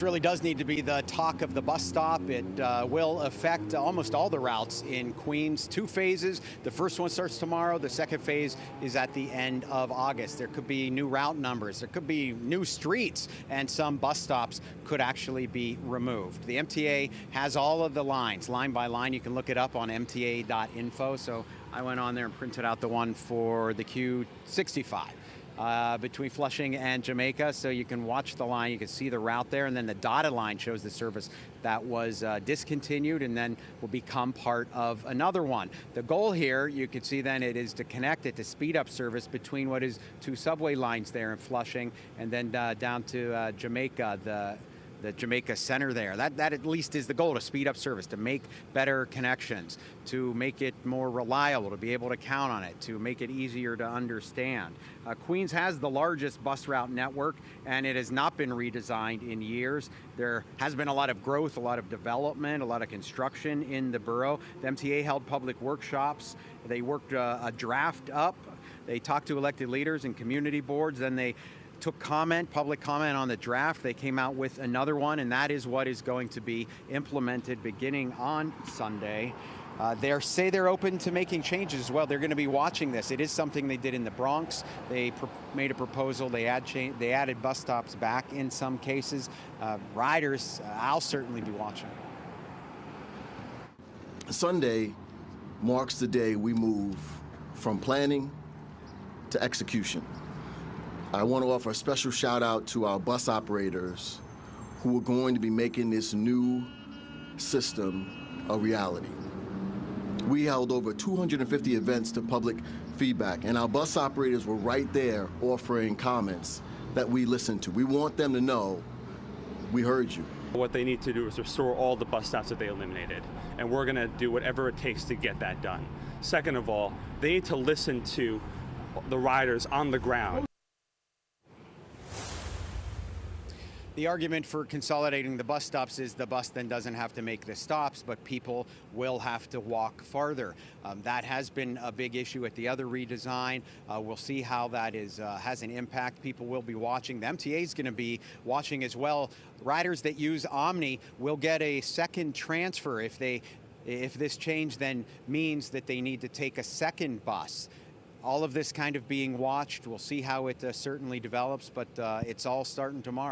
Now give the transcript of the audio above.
Really does need to be the talk of the bus stop. It will affect almost all the routes in Queens. 2 phases. The first one starts tomorrow. The second phase is at the end of August. There could be new route numbers. There could be new streets, and some bus stops could actually be removed. The MTA has all of the lines, line by line. You can look it up on mta.info. So I went on there and printed out the one for the Q65. Between Flushing and Jamaica, so you can watch the line, you can see the route there, and then the dotted line shows the service that was discontinued and then will become part of another one. The goal here, you can see then, it is to connect it to speed up service between what is 2 subway lines there in Flushing and then down to Jamaica, the Jamaica Center there. That at least is the goal, to speed up service, to make better connections, to make it more reliable, to be able to count on it, to make it easier to understand. Queens has the largest bus route network, and it has not been redesigned in years. There has been a lot of growth, a lot of development, a lot of construction in the borough. The MTA held public workshops. They worked a draft up. They talked to elected leaders and community boards, then they took public comment on the draft. They came out with another one, and that is what is going to be implemented beginning on Sunday. They say they're open to making changes as well. They're going to be watching this. It is something they did in the Bronx. They made a proposal. They added bus stops back in some cases. Riders, I'll certainly be watching. Sunday marks the day we move from planning to execution. I want to offer a special shout out to our bus operators who are going to be making this new system a reality. We held over 250 events to public feedback, and our bus operators were right there offering comments that we listened to. We want them to know we heard you. What they need to do is restore all the bus stops that they eliminated, and we're going to do whatever it takes to get that done. Second of all, they need to listen to the riders on the ground. The argument for consolidating the bus stops is the bus then doesn't have to make the stops, but people will have to walk farther. That has been a big issue at the other redesign. We'll see how that has an impact. People will be watching. The MTA is going to be watching as well. Riders that use Omni will get a second transfer if this change then means that they need to take a second bus. All of this kind of being watched. We'll see how it certainly develops, but it's all starting tomorrow.